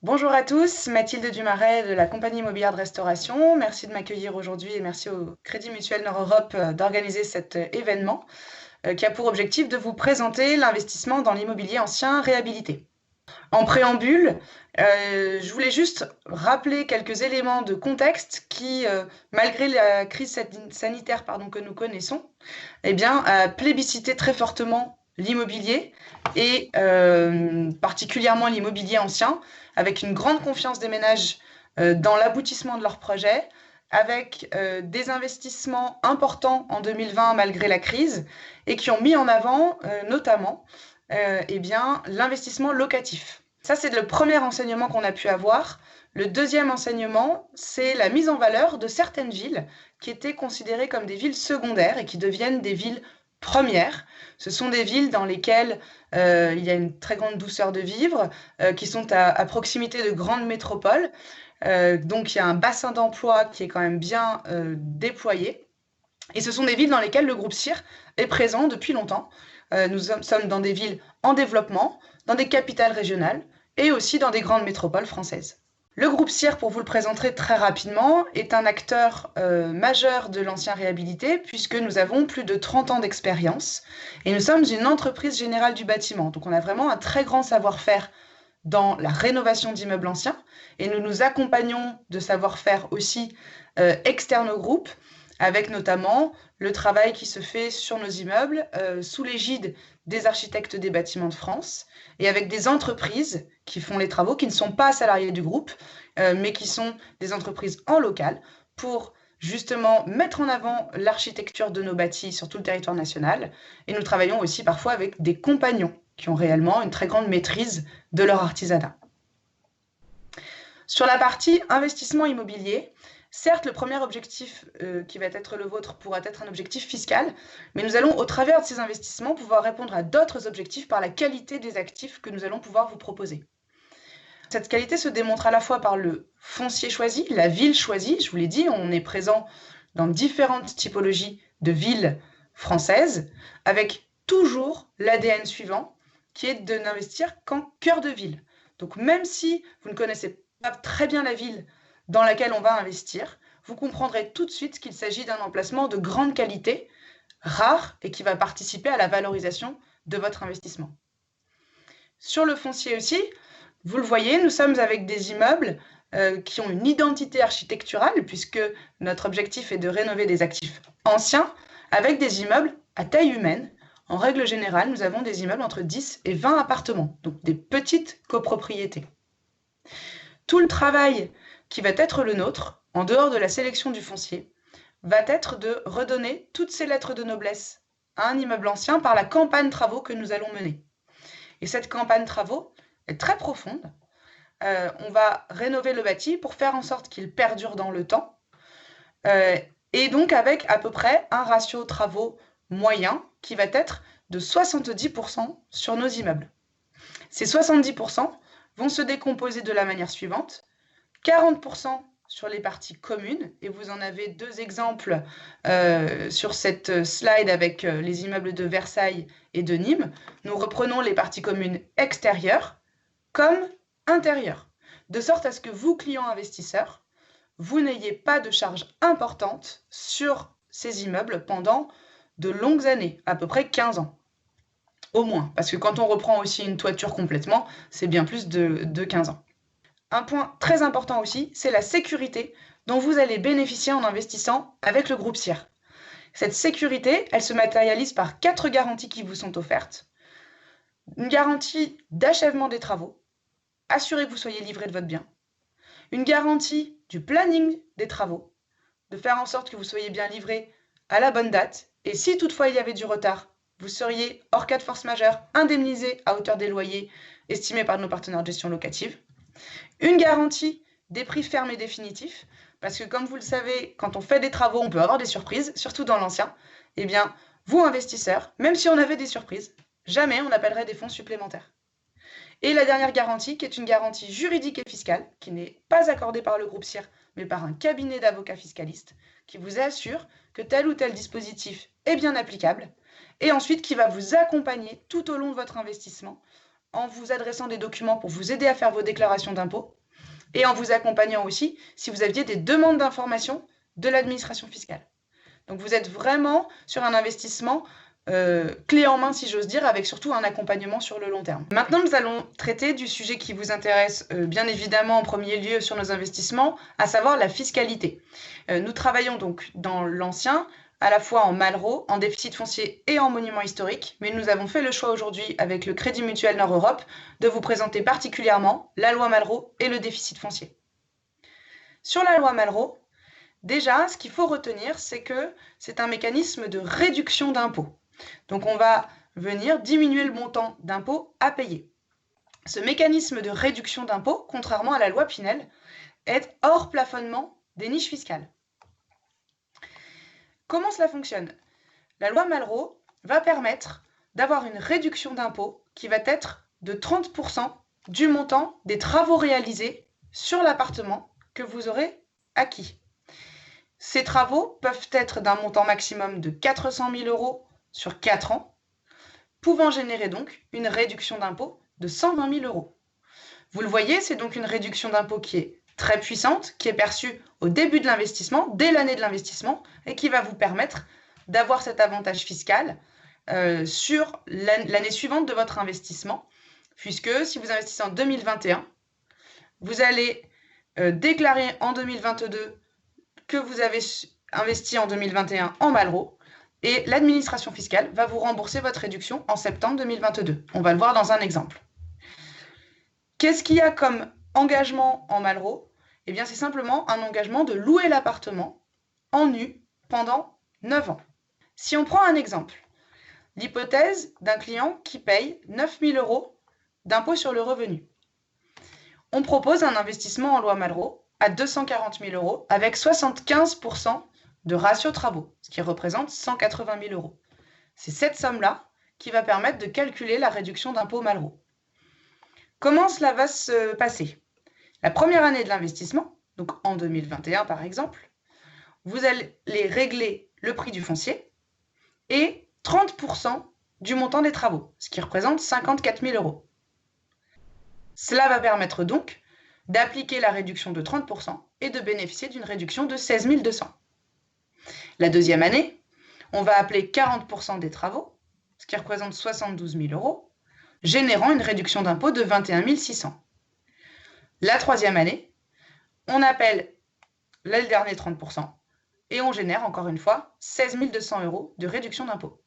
Bonjour à tous, Mathilde Dumaret de la compagnie immobilière de restauration. Merci de m'accueillir aujourd'hui et merci au Crédit Mutuel Nord-Europe d'organiser cet événement qui a pour objectif de vous présenter l'investissement dans l'immobilier ancien réhabilité. En préambule, je voulais juste rappeler quelques éléments de contexte qui, malgré la crise sanitaire que nous connaissons, a plébiscité très fortement l'immobilier et particulièrement l'immobilier ancien, avec une grande confiance des ménages dans l'aboutissement de leurs projets, avec des investissements importants en 2020 malgré la crise, et qui ont mis en avant notamment l'investissement locatif. Ça, c'est le premier enseignement qu'on a pu avoir. Le deuxième enseignement, c'est la mise en valeur de certaines villes qui étaient considérées comme des villes secondaires et qui deviennent des villes premières. Ce sont des villes dans lesquelles il y a une très grande douceur de vivre, qui sont à proximité de grandes métropoles. Donc il y a un bassin d'emploi qui est quand même bien déployé. Et ce sont des villes dans lesquelles le groupe CIR est présent depuis longtemps. Nous sommes dans des villes en développement, dans des capitales régionales et aussi dans des grandes métropoles françaises. Le groupe CIR, pour vous le présenter très rapidement, est un acteur majeur de l'ancien réhabilité puisque nous avons plus de 30 ans d'expérience et nous sommes une entreprise générale du bâtiment. Donc on a vraiment un très grand savoir-faire dans la rénovation d'immeubles anciens et nous nous accompagnons de savoir-faire aussi externe au groupe avec notamment le travail qui se fait sur nos immeubles sous l'égide des architectes des bâtiments de France et avec des entreprises qui font les travaux, qui ne sont pas salariés du groupe, mais qui sont des entreprises en local pour justement mettre en avant l'architecture de nos bâtis sur tout le territoire national. Et nous travaillons aussi parfois avec des compagnons qui ont réellement une très grande maîtrise de leur artisanat. Sur la partie investissement immobilier, certes, le premier objectif qui va être le vôtre pourra être un objectif fiscal, mais nous allons, au travers de ces investissements, pouvoir répondre à d'autres objectifs par la qualité des actifs que nous allons pouvoir vous proposer. Cette qualité se démontre à la fois par le foncier choisi, la ville choisie. Je vous l'ai dit, on est présent dans différentes typologies de villes françaises, avec toujours l'ADN suivant, qui est de n'investir qu'en cœur de ville. Donc même si vous ne connaissez pas très bien la ville dans laquelle on va investir, vous comprendrez tout de suite qu'il s'agit d'un emplacement de grande qualité, rare et qui va participer à la valorisation de votre investissement. Sur le foncier aussi, vous le voyez, nous sommes avec des immeubles qui ont une identité architecturale, puisque notre objectif est de rénover des actifs anciens avec des immeubles à taille humaine. En règle générale, nous avons des immeubles entre 10 et 20 appartements, donc des petites copropriétés. Tout le travail qui va être le nôtre, en dehors de la sélection du foncier, va être de redonner toutes ces lettres de noblesse à un immeuble ancien par la campagne travaux que nous allons mener. Et cette campagne travaux est très profonde. On va rénover le bâti pour faire en sorte qu'il perdure dans le temps. Et donc avec à peu près un ratio travaux moyen qui va être de 70% sur nos immeubles. Ces 70% vont se décomposer de la manière suivante. 40% sur les parties communes, et vous en avez deux exemples sur cette slide avec les immeubles de Versailles et de Nîmes. Nous reprenons les parties communes extérieures comme intérieures, de sorte à ce que vous, clients investisseurs, vous n'ayez pas de charges importantes sur ces immeubles pendant de longues années, à peu près 15 ans. Au moins, parce que quand on reprend aussi une toiture complètement, c'est bien plus de 15 ans. Un point très important aussi, c'est la sécurité dont vous allez bénéficier en investissant avec le groupe CIR. Cette sécurité, elle se matérialise par 4 garanties qui vous sont offertes. Une garantie d'achèvement des travaux, assurer que vous soyez livré de votre bien. Une garantie du planning des travaux, de faire en sorte que vous soyez bien livré à la bonne date. Et si toutefois il y avait du retard, vous seriez, hors cas de force majeure, indemnisé à hauteur des loyers estimés par nos partenaires de gestion locative. Une garantie des prix fermes et définitifs, parce que comme vous le savez, quand on fait des travaux, on peut avoir des surprises, surtout dans l'ancien. Eh bien, vous, investisseurs, même si on avait des surprises, jamais on appellerait des fonds supplémentaires. Et la dernière garantie, qui est une garantie juridique et fiscale, qui n'est pas accordée par le groupe CIR, mais par un cabinet d'avocats fiscalistes, qui vous assure que tel ou tel dispositif est bien applicable, et ensuite qui va vous accompagner tout au long de votre investissement en vous adressant des documents pour vous aider à faire vos déclarations d'impôts et en vous accompagnant aussi si vous aviez des demandes d'informations de l'administration fiscale. Donc vous êtes vraiment sur un investissement clé en main, si j'ose dire, avec surtout un accompagnement sur le long terme. Maintenant, nous allons traiter du sujet qui vous intéresse bien évidemment en premier lieu sur nos investissements, à savoir la fiscalité. Nous travaillons donc dans l'ancien, à la fois en Malraux, en déficit foncier et en monument historique, mais nous avons fait le choix aujourd'hui avec le Crédit Mutuel Nord-Europe de vous présenter particulièrement la loi Malraux et le déficit foncier. Sur la loi Malraux, déjà, ce qu'il faut retenir, c'est que c'est un mécanisme de réduction d'impôts. Donc on va venir diminuer le montant d'impôts à payer. Ce mécanisme de réduction d'impôts, contrairement à la loi Pinel, est hors plafonnement des niches fiscales. Comment cela fonctionne? La loi Malraux va permettre d'avoir une réduction d'impôts qui va être de 30% du montant des travaux réalisés sur l'appartement que vous aurez acquis. Ces travaux peuvent être d'un montant maximum de 400 000 € sur 4 ans, pouvant générer donc une réduction d'impôt de 120 000 €. Vous le voyez, c'est donc une réduction d'impôt qui est très puissante, qui est perçue au début de l'investissement, dès l'année de l'investissement, et qui va vous permettre d'avoir cet avantage fiscal sur l'année suivante de votre investissement, puisque si vous investissez en 2021, vous allez déclarer en 2022 que vous avez investi en 2021 en Malraux, et l'administration fiscale va vous rembourser votre réduction en septembre 2022. On va le voir dans un exemple. Qu'est-ce qu'il y a comme engagement en Malraux? Eh bien, c'est simplement un engagement de louer l'appartement en nu pendant 9 ans. Si on prend un exemple, l'hypothèse d'un client qui paye 9 000 € d'impôt sur le revenu. On propose un investissement en loi Malraux à 240 000 € avec 75% de ratio travaux, ce qui représente 180 000 €. C'est cette somme-là qui va permettre de calculer la réduction d'impôt Malraux. Comment cela va se passer? La première année de l'investissement, donc en 2021 par exemple, vous allez régler le prix du foncier et 30% du montant des travaux, ce qui représente 54 000 €. Cela va permettre donc d'appliquer la réduction de 30% et de bénéficier d'une réduction de 16 200 €. La deuxième année, on va appeler 40% des travaux, ce qui représente 72 000 €, générant une réduction d'impôt de 21 600 €. La troisième année, on appelle le dernier 30% et on génère encore une fois 16 200 € de réduction d'impôt.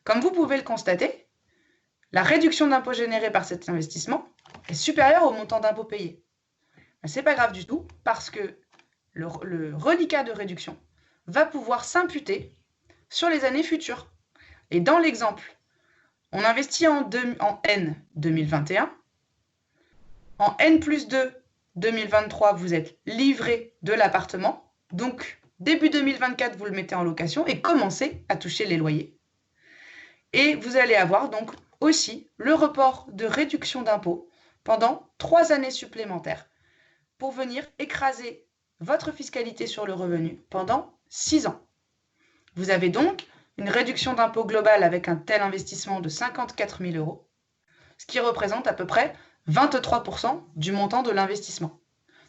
Comme vous pouvez le constater, la réduction d'impôt générée par cet investissement est supérieure au montant d'impôt payé. Ce n'est pas grave du tout parce que le reliquat de réduction va pouvoir s'imputer sur les années futures. Et dans l'exemple, on investit en N 2021, en N plus 2 2023, vous êtes livré de l'appartement, donc début 2024, vous le mettez en location et commencez à toucher les loyers. Et vous allez avoir donc aussi le report de réduction d'impôt pendant 3 années supplémentaires pour venir écraser votre fiscalité sur le revenu pendant 6 ans. Vous avez donc une réduction d'impôt globale avec un tel investissement de 54 000 €, ce qui représente à peu près 23% du montant de l'investissement.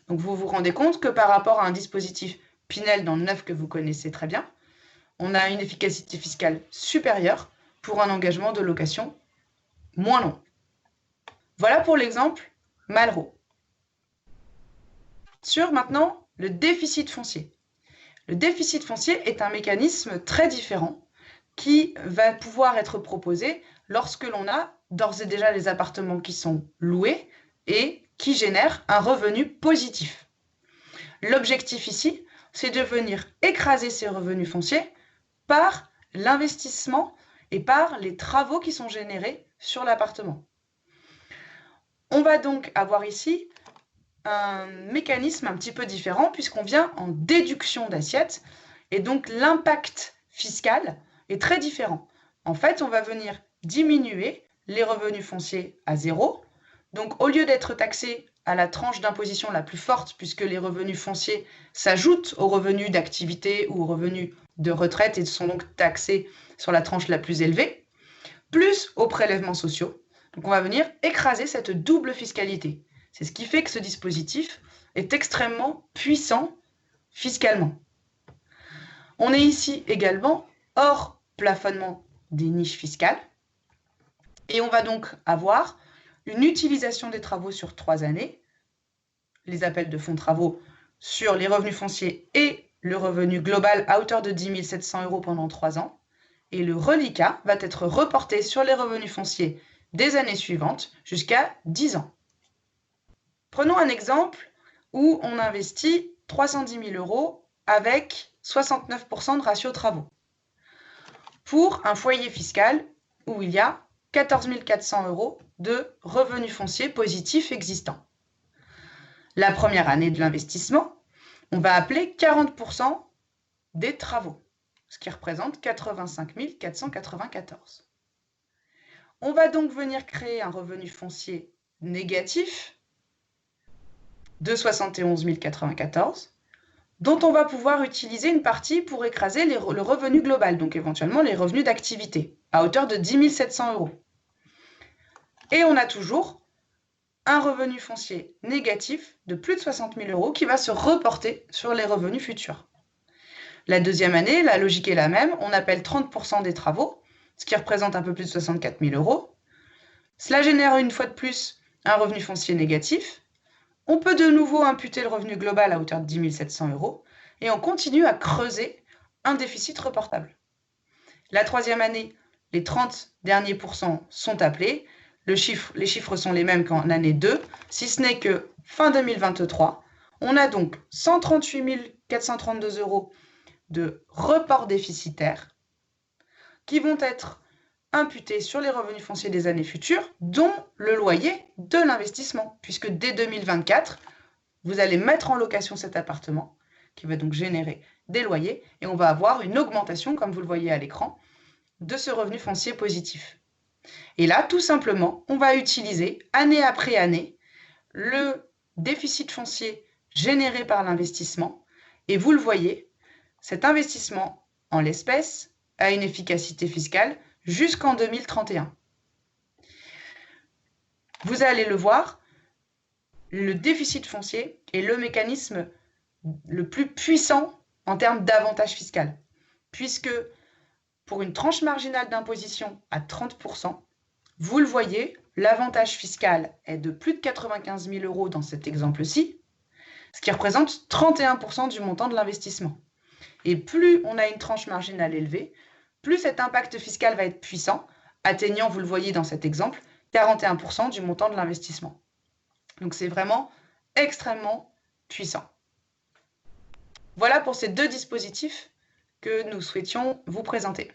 Donc vous vous rendez compte que par rapport à un dispositif Pinel dans le neuf que vous connaissez très bien, on a une efficacité fiscale supérieure pour un engagement de location moins long. Voilà pour l'exemple Malraux. Sur maintenant le déficit foncier. Le déficit foncier est un mécanisme très différent qui va pouvoir être proposé lorsque l'on a d'ores et déjà les appartements qui sont loués et qui génèrent un revenu positif. L'objectif ici, c'est de venir écraser ces revenus fonciers par l'investissement et par les travaux qui sont générés sur l'appartement. On va donc avoir ici un mécanisme un petit peu différent puisqu'on vient en déduction d'assiette et donc l'impact fiscal est très différent. En fait, on va venir diminuer les revenus fonciers à 0. Donc, au lieu d'être taxé à la tranche d'imposition la plus forte, puisque les revenus fonciers s'ajoutent aux revenus d'activité ou aux revenus de retraite et sont donc taxés sur la tranche la plus élevée, plus aux prélèvements sociaux, Donc on va venir écraser cette double fiscalité. C'est ce qui fait que ce dispositif est extrêmement puissant fiscalement. On est ici également hors plafonnement des niches fiscales et on va donc avoir une utilisation des travaux sur 3 années, les appels de fonds travaux sur les revenus fonciers et le revenu global à hauteur de 10 700 € pendant 3 ans. Et le reliquat va être reporté sur les revenus fonciers des années suivantes jusqu'à 10 ans. Prenons un exemple où on investit 310 000 € avec 69% de ratio travaux pour un foyer fiscal où il y a 14 400 € de revenus fonciers positifs existants. La première année de l'investissement, on va appeler 40% des travaux, ce qui représente 85 494. On va donc venir créer un revenu foncier négatif de 71 094, dont on va pouvoir utiliser une partie pour écraser le revenu global, donc éventuellement les revenus d'activité, à hauteur de 10 700 €. Et on a toujours un revenu foncier négatif de plus de 60 000 € qui va se reporter sur les revenus futurs. La deuxième année, la logique est la même, on appelle 30% des travaux, ce qui représente un peu plus de 64 000 €. Cela génère une fois de plus un revenu foncier négatif. On peut de nouveau imputer le revenu global à hauteur de 10 700 € et on continue à creuser un déficit reportable. La troisième année, les 30 derniers pourcents sont appelés. Les chiffres sont les mêmes qu'en année 2, si ce n'est que fin 2023, on a donc 138 432 € de report déficitaire qui vont être imputés sur les revenus fonciers des années futures, dont le loyer de l'investissement, puisque dès 2024, vous allez mettre en location cet appartement, qui va donc générer des loyers, et on va avoir une augmentation, comme vous le voyez à l'écran, de ce revenu foncier positif. Et là, tout simplement, on va utiliser, année après année, le déficit foncier généré par l'investissement, et vous le voyez, cet investissement, en l'espèce, a une efficacité fiscale jusqu'en 2031. Vous allez le voir, le déficit foncier est le mécanisme le plus puissant en termes d'avantage fiscal, puisque pour une tranche marginale d'imposition à 30%, vous le voyez, l'avantage fiscal est de plus de 95 000 € dans cet exemple-ci, ce qui représente 31% du montant de l'investissement. Et plus on a une tranche marginale élevée, plus cet impact fiscal va être puissant, atteignant, vous le voyez dans cet exemple, 41% du montant de l'investissement. Donc c'est vraiment extrêmement puissant. Voilà pour ces deux dispositifs que nous souhaitions vous présenter.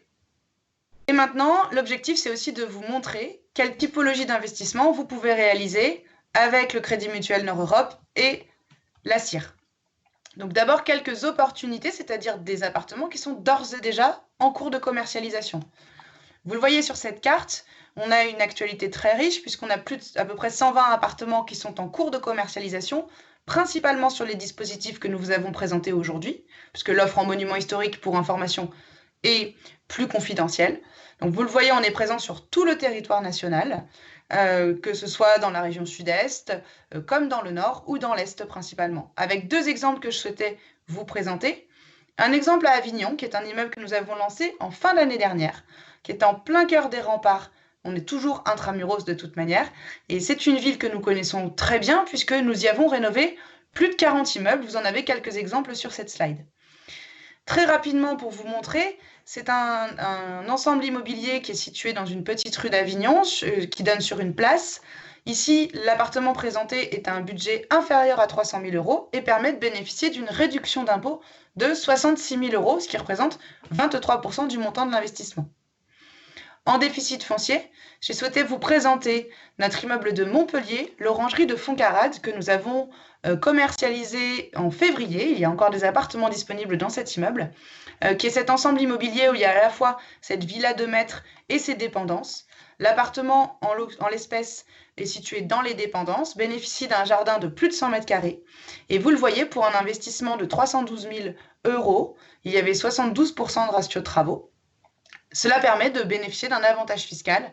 Et maintenant, l'objectif, c'est aussi de vous montrer quelle typologie d'investissement vous pouvez réaliser avec le Crédit Mutuel Nord-Europe et la CIR. Donc d'abord, quelques opportunités, c'est-à-dire des appartements qui sont d'ores et déjà en cours de commercialisation. Vous le voyez sur cette carte, on a une actualité très riche puisqu'on a à peu près 120 appartements qui sont en cours de commercialisation, principalement sur les dispositifs que nous vous avons présentés aujourd'hui, puisque l'offre en monument historique pour information est plus confidentielle. Donc vous le voyez, on est présent sur tout le territoire national, que ce soit dans la région sud-est, comme dans le nord ou dans l'est principalement. Avec deux exemples que je souhaitais vous présenter. Un exemple à Avignon, qui est un immeuble que nous avons lancé en fin d'année dernière, qui est en plein cœur des remparts. On est toujours intramuros de toute manière. Et c'est une ville que nous connaissons très bien puisque nous y avons rénové plus de 40 immeubles. Vous en avez quelques exemples sur cette slide. Très rapidement pour vous montrer, c'est un ensemble immobilier qui est situé dans une petite rue d'Avignon, qui donne sur une place. Ici, l'appartement présenté est à un budget inférieur à 300 000 € et permet de bénéficier d'une réduction d'impôt de 66 000 €, ce qui représente 23% du montant de l'investissement. En déficit foncier, j'ai souhaité vous présenter notre immeuble de Montpellier, l'Orangerie de Foncarade, que nous avons commercialisé en février. Il y a encore des appartements disponibles dans cet immeuble, qui est cet ensemble immobilier où il y a à la fois cette villa de maître et ses dépendances. L'appartement, en l'espèce, est situé dans les dépendances, bénéficie d'un jardin de plus de 100 mètres carrés. Et vous le voyez, pour un investissement de 312 000 €, il y avait 72% de ratio de travaux. Cela permet de bénéficier d'un avantage fiscal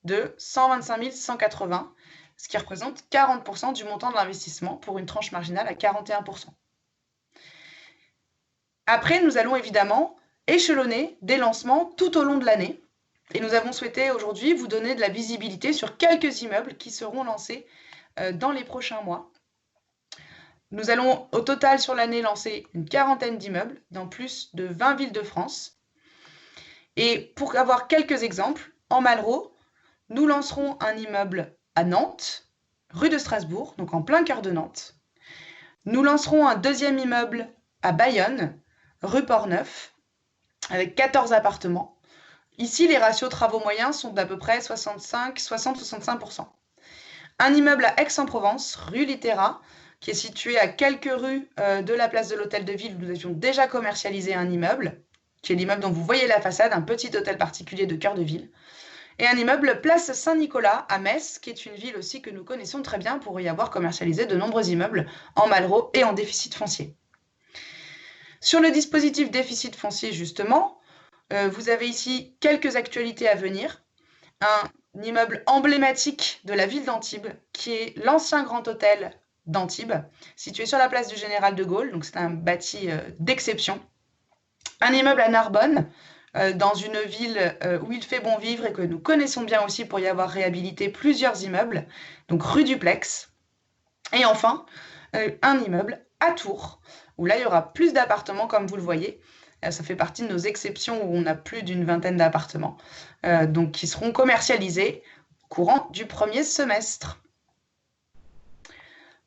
de 125 180, ce qui représente 40% du montant de l'investissement pour une tranche marginale à 41%. Après, nous allons évidemment échelonner des lancements tout au long de l'année. Et nous avons souhaité aujourd'hui vous donner de la visibilité sur quelques immeubles qui seront lancés dans les prochains mois. Nous allons au total sur l'année lancer une quarantaine d'immeubles dans plus de 20 villes de France. Et pour avoir quelques exemples, en Malraux, nous lancerons un immeuble à Nantes, rue de Strasbourg, donc en plein cœur de Nantes. Nous lancerons un deuxième immeuble à Bayonne, rue Portneuf, avec 14 appartements. Ici, les ratios travaux moyens sont d'à peu près 60-65%. Un immeuble à Aix-en-Provence, rue Littéra, qui est situé à quelques rues de la place de l'Hôtel de Ville où nous avions déjà commercialisé un immeuble, qui est l'immeuble dont vous voyez la façade, un petit hôtel particulier de cœur de ville. Et un immeuble place Saint-Nicolas à Metz, qui est une ville aussi que nous connaissons très bien pour y avoir commercialisé de nombreux immeubles en Malraux et en déficit foncier. Sur le dispositif déficit foncier, justement, vous avez ici quelques actualités à venir. Un immeuble emblématique de la ville d'Antibes, qui est l'ancien Grand Hôtel d'Antibes, situé sur la place du Général de Gaulle, donc c'est un bâti d'exception. Un immeuble à Narbonne, dans une ville où il fait bon vivre et que nous connaissons bien aussi pour y avoir réhabilité plusieurs immeubles, donc rue Duplex. Et enfin, un immeuble à Tours, où là, il y aura plus d'appartements, comme vous le voyez. Ça fait partie de nos exceptions où on a plus d'une vingtaine d'appartements, donc qui seront commercialisés courant du premier semestre.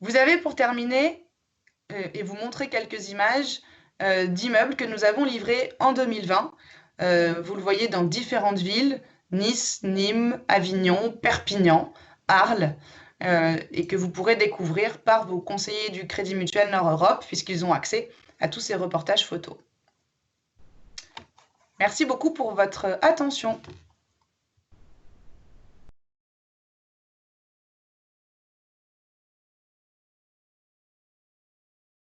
Vous avez, pour terminer, et vous montrer quelques images d'immeubles que nous avons livrés en 2020. Vous le voyez dans différentes villes, Nice, Nîmes, Avignon, Perpignan, Arles, et que vous pourrez découvrir par vos conseillers du Crédit Mutuel Nord-Europe, puisqu'ils ont accès à tous ces reportages photos. Merci beaucoup pour votre attention.